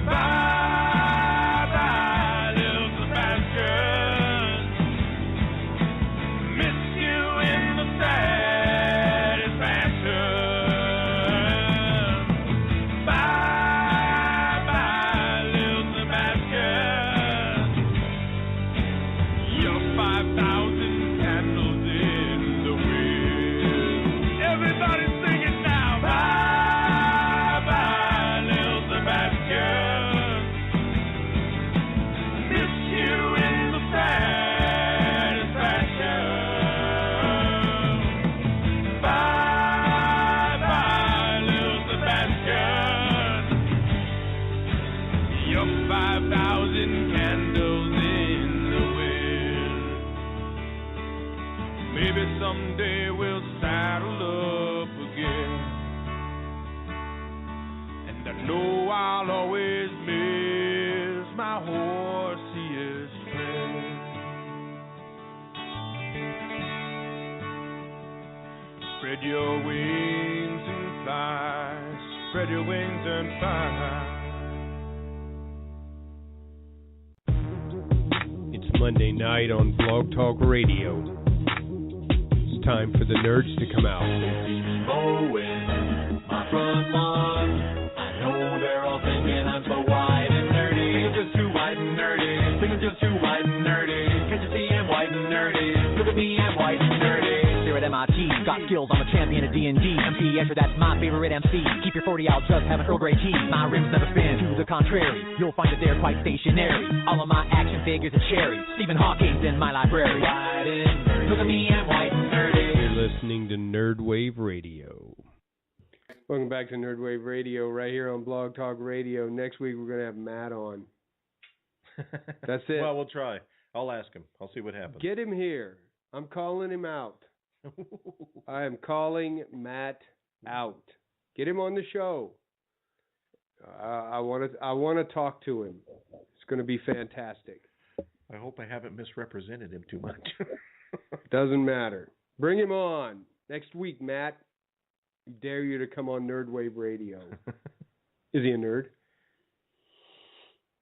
Bye bye, little Sebastian. Miss you in the satisfaction. Bye bye, little Sebastian. You're 5,000 candles in the wind. Everybody sing it now. Bye bye, little Sebastian. Miss you in the satisfaction. Bye bye, little Sebastian. You're 5,000 candles in the wind. Maybe someday we'll saddle up again. And I know I'll always miss my horsiest friend. Spread your wings and fly. Spread your wings and fly. It's Monday night on Blog Talk Radio. It's time for the nerds to come out. Mowing my front lawn. I know they're all thinking I'm so white and nerdy. Just too white and nerdy. Thinking just too white and nerdy. Can't you see I'm white and nerdy? Look at me, I'm white and nerdy. Here at MIT, got skills, I'm a champion of D&D. MC Escher, that's my favorite MC. Keep your 40 out, just have an Earl Grey tea. My rims never spin, to the contrary. You'll find that they're quite stationary. All of my action figures are cherry. Stephen Hawking's in my library. White and nerdy. Look at me, I'm white and nerdy. You're listening to Nerd Wave Radio. Welcome back to Nerd Wave Radio, right here on Blog Talk Radio. Next week we're going to have Matt on. That's it. Well, we'll try. I'll ask him. I'll see what happens. Get him here. I'm calling him out. I am calling Matt out. Get him on the show. I want to talk to him. It's going to be fantastic. I hope I haven't misrepresented him too much. Doesn't matter. Bring him on next week, Matt. I dare you to come on Nerd Wave Radio. Is he a nerd?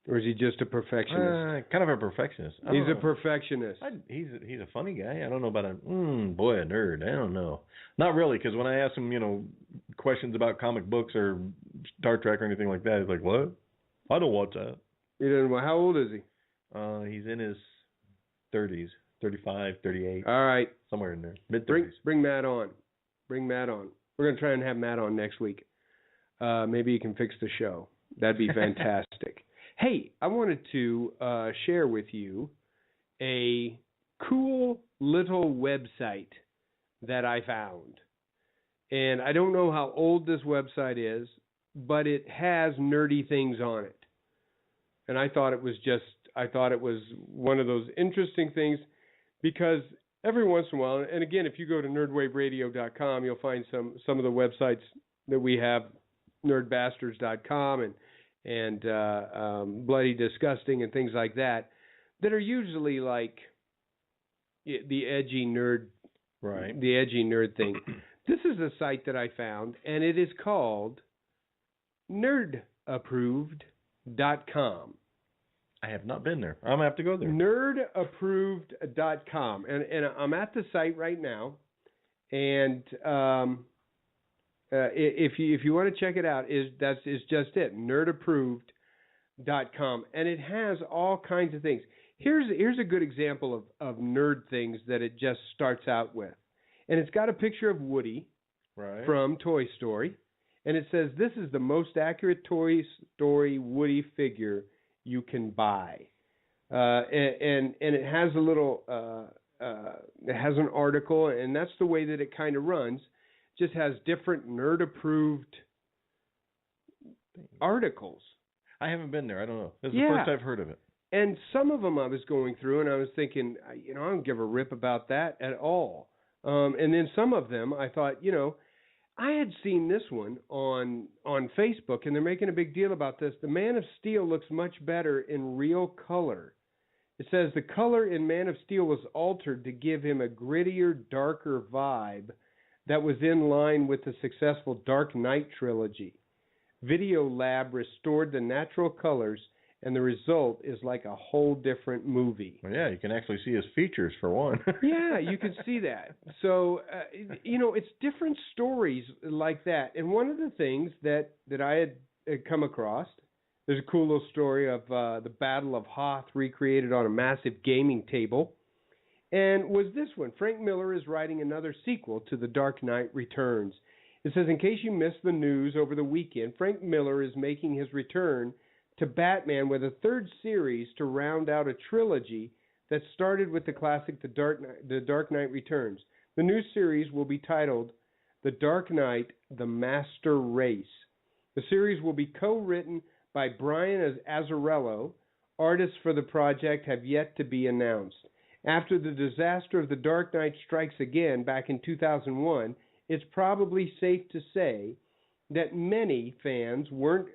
Or is he just a perfectionist? Kind of a perfectionist. He's a perfectionist. He's a funny guy. I don't know about a nerd. I don't know. Not really, because when I ask him, questions about comic books or Star Trek or anything like that, he's like, "What? I don't watch that." He doesn't. How old is he? He's in his 30s, 35, 38. All right, somewhere in there, mid-30s. Bring Matt on. Bring Matt on. We're gonna try and have Matt on next week. Maybe he can fix the show. That'd be fantastic. Hey, I wanted to share with you a cool little website that I found. And I don't know how old this website is, but it has nerdy things on it. And I thought it was one of those interesting things because every once in a while, and again, if you go to nerdwaveradio.com, you'll find some of the websites that we have, nerdbastards.com and Bloody Disgusting and things like that are usually like the edgy nerd, right? The edgy nerd thing. This is a site that I found, and it is called nerdapproved.com. I have not been there. I'm going to have to go there. Nerdapproved.com. And I'm at the site right now, and if you want to check it out, is just it, nerdapproved.com, and it has all kinds of things. Here's a good example of nerd things that it just starts out with, and it's got a picture of Woody from Toy Story, and it says this is the most accurate Toy Story Woody figure you can buy, and it has a little it has an article, and that's the way that it kind of runs. Just has different nerd-approved articles. I haven't been there. I don't know. This is the first I've heard of it. And some of them I was going through, and I was thinking, I don't give a rip about that at all. And then some of them I thought, I had seen this one on Facebook, and they're making a big deal about this. The Man of Steel looks much better in real color. It says the color in Man of Steel was altered to give him a grittier, darker vibe that was in line with the successful Dark Knight trilogy. Video Lab restored the natural colors, and the result is like a whole different movie. Well, yeah, you can actually see his features for one. Yeah, you can see that. So, it's different stories like that. And one of the things that I had come across, there's a cool little story of the Battle of Hoth recreated on a massive gaming table, and was this one. Frank Miller is writing another sequel to The Dark Knight Returns. It says, in case you missed the news over the weekend, Frank Miller is making his return to Batman with a third series to round out a trilogy that started with the classic The Dark Knight Returns. The new series will be titled The Dark Knight, The Master Race. The series will be co-written by Brian Azzarello. Artists for the project have yet to be announced. After the disaster of The Dark Knight Strikes Again back in 2001, it's probably safe to say that many fans weren't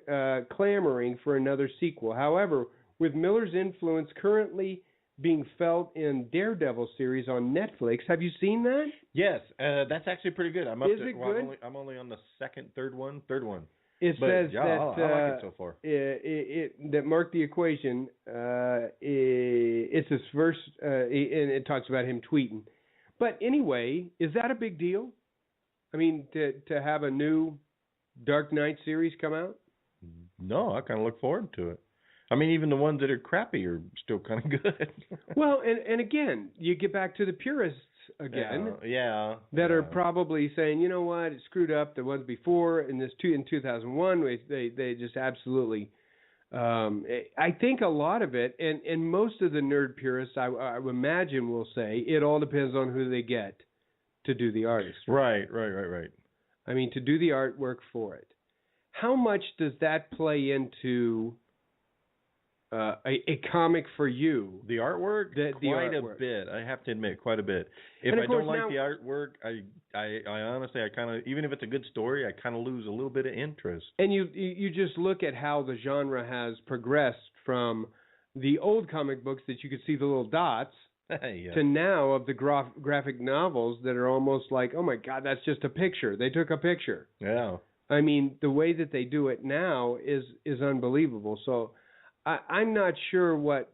clamoring for another sequel. However, with Miller's influence currently being felt in Daredevil series on Netflix, have you seen that? Yes, that's actually pretty good. I'm up Is to, it well, good? I'm only on the third one. It But, says yeah, that I like it so far. that Mark the Equation. It's his first, and it talks about him tweeting. But anyway, is that a big deal? I mean, to have a new Dark Knight series come out? No, I kind of look forward to it. I mean, even the ones that are crappy are still kind of good. Well, and again, you get back to the purists again. That are probably saying, you know what, it screwed up the ones before. In 2001, they just absolutely. I think a lot of it, and most of the nerd purists, I would imagine, will say it all depends on who they get to do the artist. Right. I mean, to do the artwork for it. How much does that play into a comic for you? The artwork? Quite a bit. I have to admit, quite a bit. If I don't like the artwork, I honestly, I kind of, even if it's a good story, I kind of lose a little bit of interest. And you just look at how the genre has progressed from the old comic books that you could see the little dots to now of the graphic novels that are almost like, oh my God, that's just a picture. They took a picture. Yeah. I mean, the way that they do it now is unbelievable. So I'm not sure what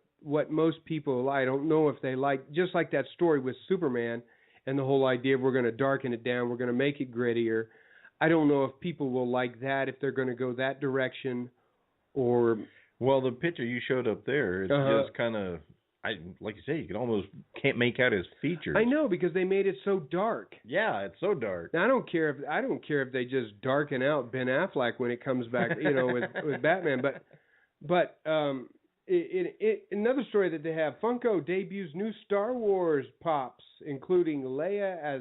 most people, I don't know if they like, just like that story with Superman and the whole idea of we're going to darken it down, we're going to make it grittier. I don't know if people will like that, if they're going to go that direction or... Well, the picture you showed up there is just kind of, like you say, you can almost can't make out his features. I know, because they made it so dark. Yeah, it's so dark. Now, I don't care if they just darken out Ben Affleck when it comes back, with Batman. But another story that they have, Funko debuts new Star Wars pops, including Leia as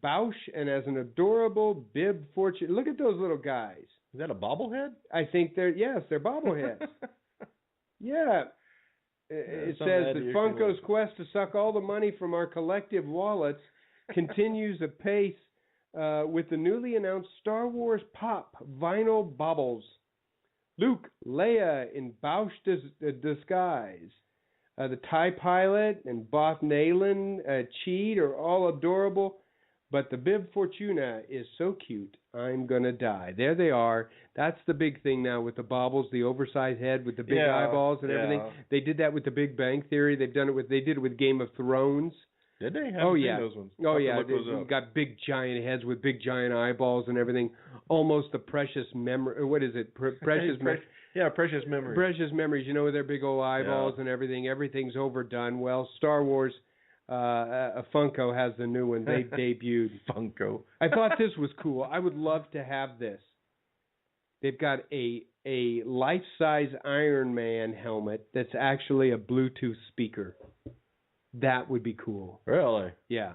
Boushh and as an adorable Bib Fortune. Look at those little guys. Is that a bobblehead? I think they're bobbleheads. Yeah. It says that Funko's quest to suck all the money from our collective wallets continues apace with the newly announced Star Wars Pop vinyl baubles. Luke, Leia in Boushh disguise. The TIE Pilot and Both Nayland, Cheed are all adorable, but the Bib Fortuna is so cute, I'm going to die. There they are. That's the big thing now with the baubles, the oversized head with the big eyeballs and everything. They did that with The Big Bang Theory. They did it with Game of Thrones. Did they? Those ones. Oh, yeah. They've got big giant heads with big giant eyeballs and everything. Almost the precious memory. What is it? Precious memories. Yeah, Precious Memories. Precious Memories, with their big old eyeballs and everything. Everything's overdone. Well, Star Wars, Funko has the new one. They debuted. Funko. I thought this was cool. I would love to have this. They've got a life-size Iron Man helmet that's actually a Bluetooth speaker. That would be cool. Really? Yeah.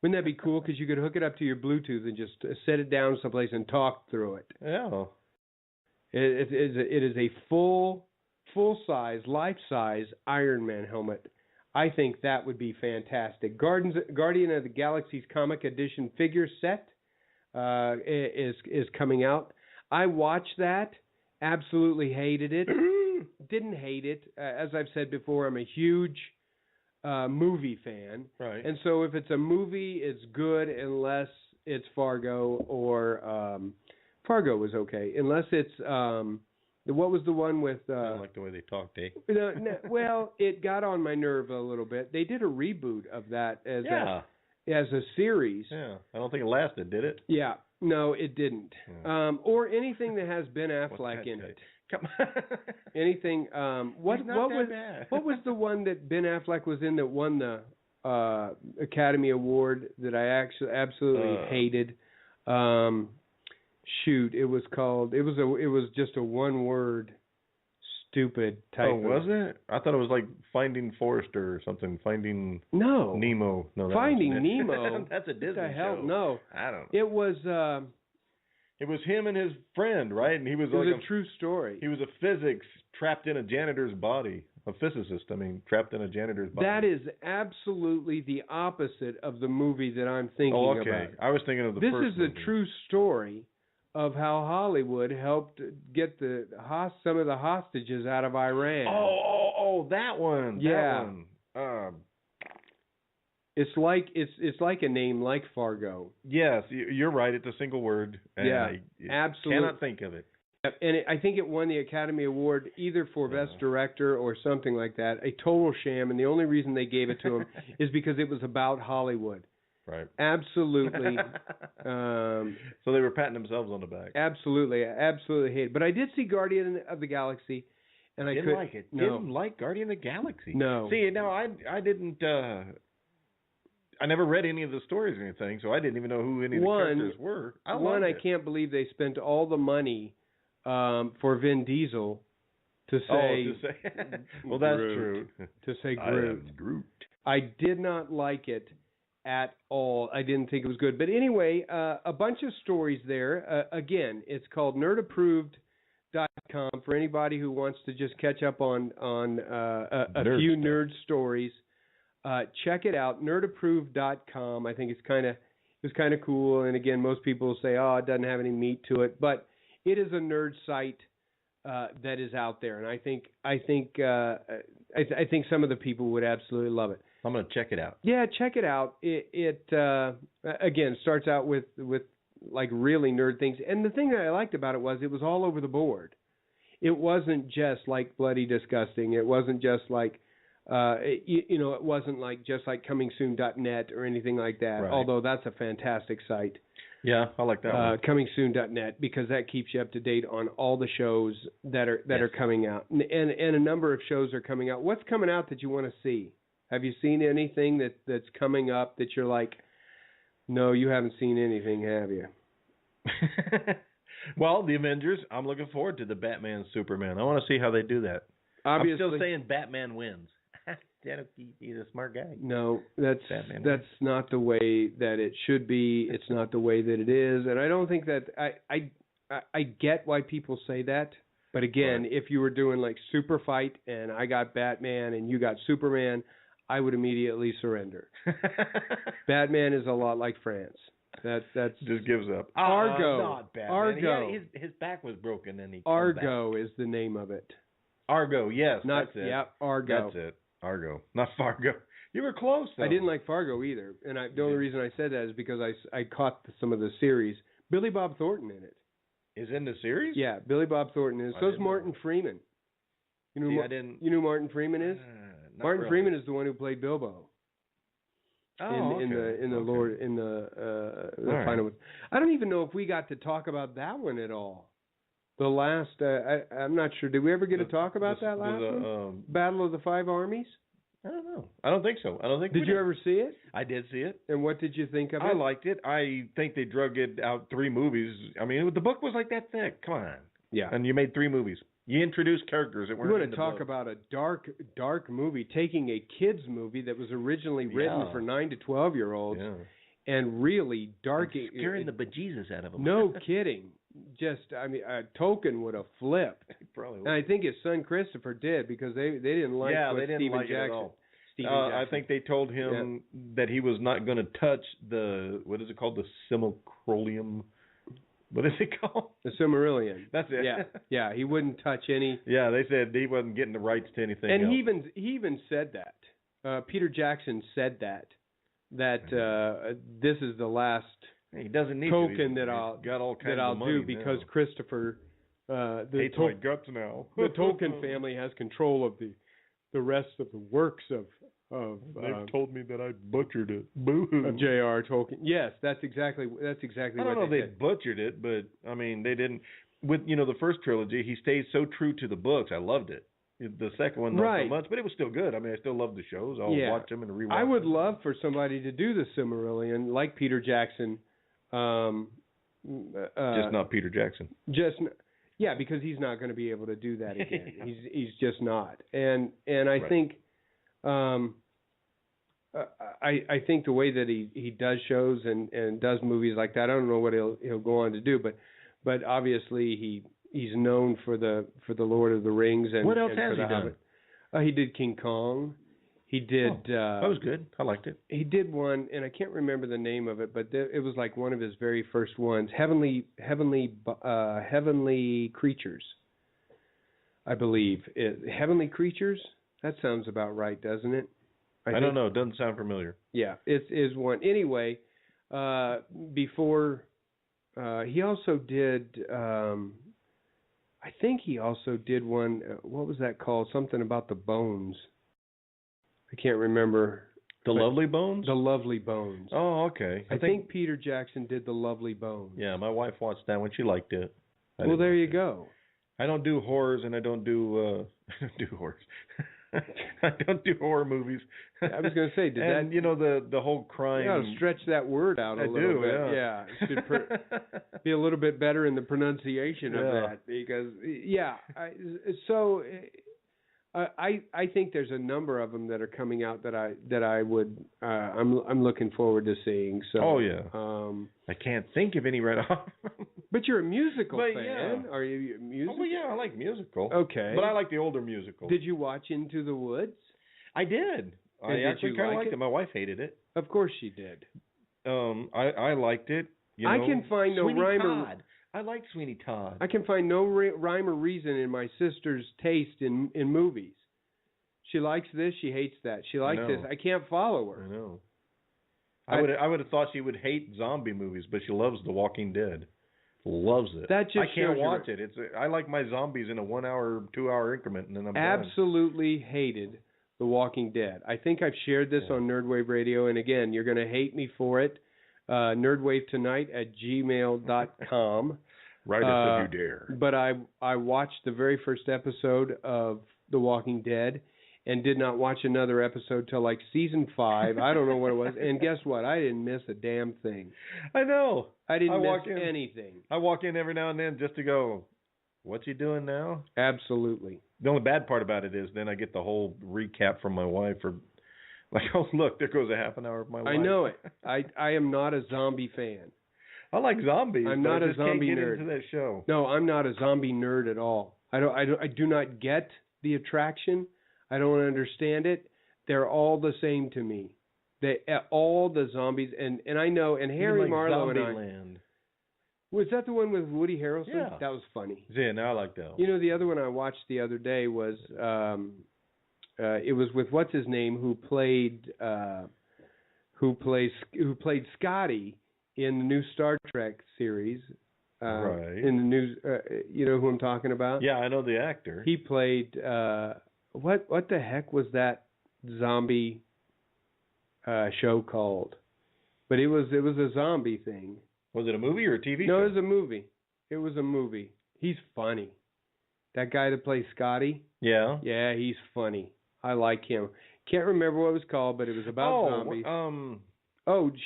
Wouldn't that be cool? Because you could hook it up to your Bluetooth and just set it down someplace and talk through it. Yeah. It is a full-size, life-size Iron Man helmet. I think that would be fantastic. Guardian of the Galaxy's Comic Edition figure set is coming out. I watched that. Absolutely hated it. Didn't hate it. As I've said before, I'm a huge movie fan. Right. And so if it's a movie, it's good unless it's Fargo or Fargo was okay. Unless it's what was the one with I don't like the way they talked, eh? no, well, it got on my nerve a little bit. They did a reboot of that as a series. Yeah. I don't think it lasted, did it? Yeah. No, it didn't. Yeah. Or anything that has Ben Affleck in it. Come on. Anything. What He's not that was bad. what was the one that Ben Affleck was in that won the Academy Award that I actually absolutely hated? Shoot, it was called. It was just a one-word, stupid type. Oh, was it? I thought it was like Finding Forrester or something. Finding Nemo. No, that Finding wasn't it. Nemo. That's a Disney What the hell? show. No, I don't know. it was. It was him and his friend, right? And he was It was like a true story. He was a physics trapped in a janitor's body. A physicist, trapped in a janitor's body. That is absolutely the opposite of the movie that I'm thinking about. I was thinking of the This first is movie. a true story of how Hollywood helped get some of the hostages out of Iran. Oh, that one. Yeah. That one. It's like a name like Fargo. Yes, you're right. It's a single word. And Yeah, I absolutely. cannot think of it. And I think it won the Academy Award either for Best Director or something like that. A total sham, and the only reason they gave it to him is because it was about Hollywood. Right. Absolutely. So they were patting themselves on the back. Absolutely. I absolutely hate it. But I did see Guardian of the Galaxy, and I Didn't couldn't like it. No. Didn't like Guardian of the Galaxy. No. See, now I didn't. I never read any of the stories or anything, so I didn't even know who any of the characters were. I can't believe they spent all the money for Vin Diesel to say. Well, that's Groot. true. To say I Groot. am Groot. I did not like it at all. I didn't think it was good. But anyway, a bunch of stories there. Again, it's called nerdapproved.com for anybody who wants to just catch up on a few nerd stories. Check it out, nerdapproved.com. I think it's kind of cool. And again, most people will say, "Oh, it doesn't have any meat to it," but it is a nerd site that is out there, and I think some of the people would absolutely love it. I'm going to check it out. Yeah, check it out. It again starts out with like really nerd things, and the thing that I liked about it was all over the board. It wasn't just like Bloody Disgusting. It wasn't just like it wasn't like just like comingsoon.net or anything like that. Right. Although that's a fantastic site. Yeah, I like that one. Comingsoon.net, because that keeps you up to date on all the shows that are coming out, and a number of shows are coming out. What's coming out that you want to see? Have you seen anything that's coming up that you're like, no, you haven't seen anything, have you? Well, the Avengers. I'm looking forward to the Batman Superman. I want to see how they do that. Obviously, I'm still saying Batman wins. He's a smart guy. No, that's Batman. not the way that it should be. It's not the way that it is, and I don't think that I get why people say that. But again, Right. if you were doing like Super Fight and I got Batman and you got Superman, I would immediately surrender. Batman is a lot like France. That's just gives up. Argo. Not Batman. Argo. His back was broken and he. Argo is the name of it. Argo, yes, Not that's it. yeah, Argo. That's it. Argo, not Fargo. You were close, though. I didn't like Fargo either, and the only reason I said that is because I caught some of the series. Billy Bob Thornton in it. Is in the series? Yeah, Billy Bob Thornton is. I So's didn't Martin know. Freeman. You know, See, I didn't. You know who Martin Freeman is? Not Martin really. Freeman is the one who played Bilbo. Oh, in the okay. Lord in the All right. final one. I don't even know if we got to talk about that one at all. The last, I'm not sure. Did we ever get to talk about that last one? Battle of the Five Armies? I don't know. I don't think so. I don't think. Did you ever see it? I did see it. And what did you think of it? I liked it. I think they drug it out 3 movies. I mean, the book was like that thick. Come on. Yeah. And you made 3 movies. You introduced characters that We're weren't going in to the talk book. about a dark movie, taking a kids movie that was originally written Yeah. for 9 to 12-year-olds and really darking. Scaring the bejesus out of them. No kidding. Just, I mean, Tolkien would have flipped. Probably And I think his son Christopher did, because they didn't like what they didn't Stephen like Jackson. it at all. Steven I Jackson. think they told him that he was not going to touch the, what is it called, the simulacrolium. What is it called? The Silmarillion. That's it. Yeah, he wouldn't touch any. Yeah, they said he wasn't getting the rights to anything And else. he even said that. Peter Jackson said that this is the last he doesn't need token to. that I'll got all kinds of money do because now. Christopher the hates my guts now. the Tolkien family has control of the rest of the works of They've told me that I butchered it. Boo-hoo. of J.R. Tolkien. Yes, that's exactly I don't what know if they they said. butchered it, but I mean they didn't. With the first trilogy, he stayed so true to the books. I loved it. The second one not so much, but it was still good. I mean, I still love the shows. I'll watch them and rewatch them. I would love for somebody to do the Silmarillion like Peter Jackson. Just not Peter Jackson. Because he's not going to be able to do that again. He's just not. And I think I think the way that he does shows and does movies like that, I don't know what he'll go on to do, but obviously he's known for the Lord of the Rings and what else and has for he the done? Hobbit. He did King Kong. He did. That was good. I liked it. He did one, and I can't remember the name of it, but it was like one of his very first ones. Heavenly Creatures, I believe. Heavenly Creatures. That sounds about right, doesn't it? I don't know. It doesn't sound familiar. Yeah, it is one. Anyway, before he also did. I think he also did one. What was that called? Something about the bones. I can't remember. The Lovely Bones? The Lovely Bones. Oh, okay. I think Peter Jackson did The Lovely Bones. Yeah, my wife watched that one. She liked it. Well, there you go. I don't do horrors, and I don't do horrors. I don't do horror movies. I was going to say, and the whole crime. You got to stretch that word out a little bit. Yeah. It should be a little bit better in the pronunciation of that because I think there's a number of them that are coming out that I would I'm looking forward to seeing. So I can't think of any right off. But you're a musical fan. Yeah. Are you a musical? Oh, well, yeah, I like musical. Okay. But I like the older musicals. Did you watch Into the Woods? I did. I actually kind of liked it. My wife hated it. Of course she did. I liked it. I can find no rhyme or I like Sweeney Todd. I can find no rhyme or reason in my sister's taste in movies. She likes this, she hates that. She likes this. I can't follow her. I know. I would have thought she would hate zombie movies, but she loves The Walking Dead. Loves it. That just I can't watch it. I like my zombies in a 1 hour, 2 hour increment, and then I'm done. Absolutely hated The Walking Dead. I think I've shared this on Nerdwave Radio, and again, you're going to hate me for it. nerdwavetonight@gmail.com. Right if you dare. But I watched the very first episode of The Walking Dead and did not watch another episode till like season 5. I don't know what it was. And guess what? I didn't miss a damn thing. I know. I didn't miss anything. I walk in every now and then just to go, what's he doing now? Absolutely. The only bad part about it is then I get the whole recap from my wife or like, oh, look, there goes a half an hour of my life. I know it. I am not a zombie fan. I like zombies. I'm not I a just zombie can't get nerd. into that show. No, I'm not a zombie nerd at all. I do not get the attraction. I don't understand it. They're all the same to me. All the zombies and I know and Harry like Marlowe and I. Zombieland. Was that the one with Woody Harrelson? Yeah. That was funny. Yeah, now I like that one. You know, the other one I watched the other day was it was with what's his name who played Scotty in the new Star Trek series. Right. In the news, you know who I'm talking about? Yeah, I know the actor. He played what the heck was that zombie show called? But it was a zombie thing. Was it a movie or a TV show? No, it was a movie. It was a movie. He's funny. That guy that plays Scotty? Yeah. Yeah, he's funny. I like him. Can't remember what it was called, but it was about zombies.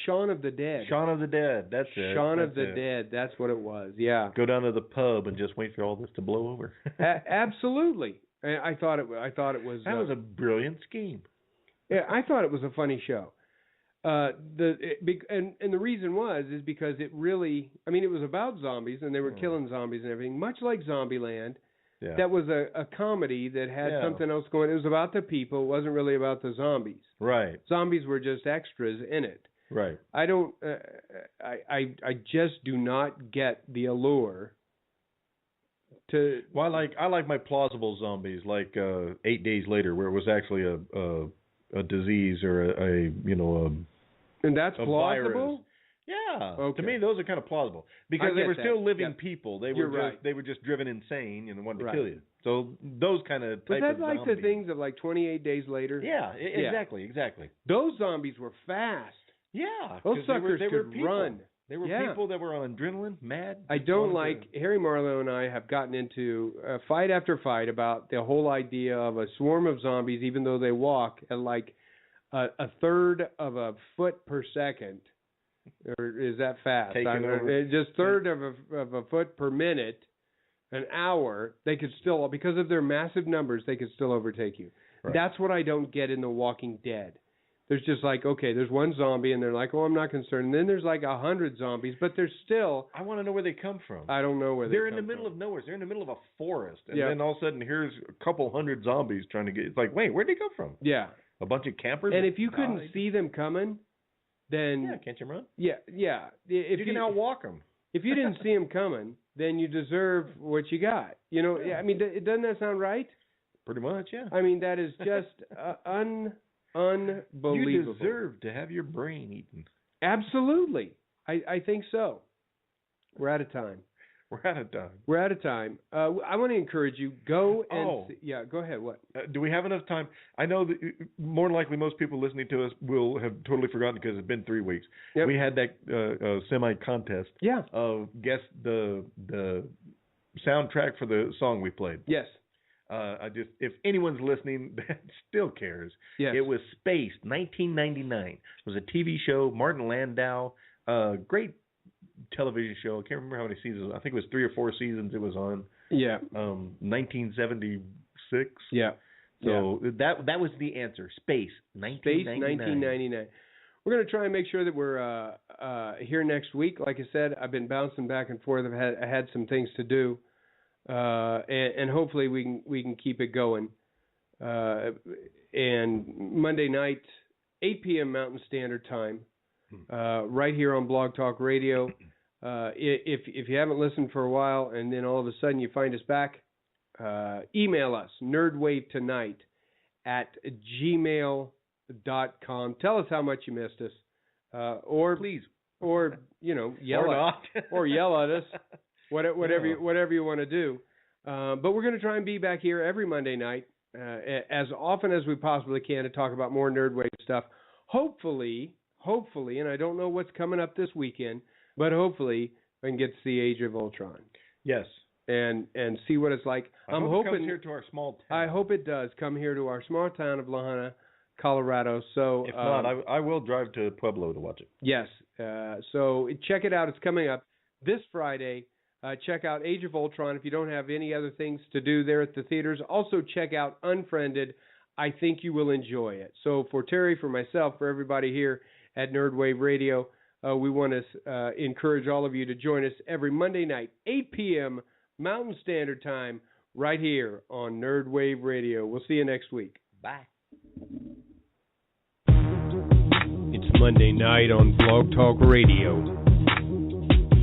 Shaun of the Dead. Shaun of the Dead. That's it. Shaun of the Dead. That's what it was. Yeah. Go down to the pub and just wait for all this to blow over. Absolutely. I thought it was. That was a brilliant scheme. Yeah, I thought it was a funny show. And the reason is because it really, I mean, it was about zombies and they were killing zombies and everything, much like Zombieland, Yeah. that was a comedy that had something else going. It was about the people. It wasn't really about the zombies. Right. Zombies were just extras in it. Right. I don't. I just do not get the allure. Well, I like my plausible zombies, like 8 Days Later, where it was actually a disease or and that's a plausible. virus. Yeah. Okay. To me, those are kind of plausible because they were still living people. They were You're just driven insane and wanted to kill you. So those kind of type Was that of like zombies. the things of like 28 Days Later? Yeah. Exactly. Those zombies were fast. Yeah. Those suckers they were could people. run. They were people that were on adrenaline, mad. I don't like Harry Marlowe and I have gotten into fight after fight about the whole idea of a swarm of zombies, even though they walk at like a third of a foot per second. Or is that fast? Just third of a foot per minute, an hour. They could still, because of their massive numbers, they could still overtake you. Right. That's what I don't get in The Walking Dead. There's just like, okay, there's one zombie, and they're like, oh, I'm not concerned. And then there's like 100 zombies, but there's still. I want to know where they come from. I don't know where they're in the middle of nowhere. They're in the middle of a forest, and then all of a sudden, here's a couple hundred zombies trying to get. It's like, wait, where'd they come from? Yeah, a bunch of campers. And if you couldn't see them coming, then can't you run? Yeah. If you can outwalk them. If you didn't see them coming, then you deserve what you got. You know, I mean, doesn't that sound right? Pretty much, yeah. I mean, that is just unbelievable. You deserve to have your brain eaten. Absolutely. I think so. We're out of time. I want to encourage you, go and see. Yeah, go ahead. What? Do we have enough time? I know that more than likely most people listening to us will have totally forgotten because it's been 3 weeks. Yep. We had that semi-contest. Yeah. Guess the soundtrack for the song we played. Yes. If anyone's listening that still cares, it was Space, 1999. It was a TV show. Martin Landau, great television show. I can't remember how many seasons. I think it was 3 or 4 seasons it was on. Yeah. 1976. Yeah. So that was the answer. Space, 1999. We're going to try and make sure that we're here next week. Like I said, I've been bouncing back and forth. I had some things to do. And hopefully we can keep it going. And Monday night, 8 p.m. Mountain Standard Time, right here on Blog Talk Radio. If you haven't listened for a while and then all of a sudden you find us back, email us, nerdwavetonight@gmail.com. Tell us how much you missed us, or please, or yell at us. Whatever you want to do. But we're going to try and be back here every Monday night, as often as we possibly can, to talk about more Nerdwave stuff. Hopefully, and I don't know what's coming up this weekend, but hopefully I can get to see Age of Ultron. Yes. And see what it's like. I'm hoping it comes here to our small town. I hope it does come here to our small town of La Junta, Colorado. So if not, I will drive to Pueblo to watch it. Yes. So check it out. It's coming up this Friday. Check out Age of Ultron if you don't have any other things to do there at the theaters. Also check out Unfriended. I think you will enjoy it. So for Terry, for myself, for everybody here at Nerdwave Radio, we want to encourage all of you to join us every Monday night, 8 p.m. Mountain Standard Time, right here on Nerdwave Radio. We'll see you next week. Bye. It's Monday night on Blog Talk Radio.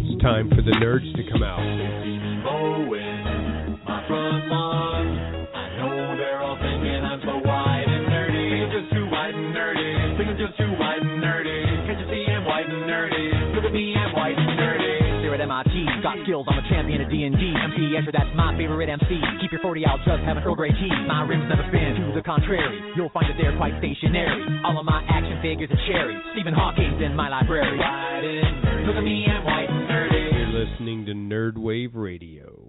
It's time for the nerds to come out. Mowing my front lawn. I know they're all thinking I'm so white and nerdy. Things just too white and nerdy. Things just too white and nerdy. Can't you see I'm white and nerdy? Look at me, I'm white and nerdy. Here at MIT, got skills, I'm a champion of D&D. MC Escher, that's my favorite MC. Keep your 40 out, just have an Earl Grey tea. My rims never spin, to the contrary. You'll find that they're quite stationary. All of my action figures are cherry. Stephen Hawking's in my library. White and nerdy. Look at me, I'm white and nerdy. You're listening to Nerdwave Radio.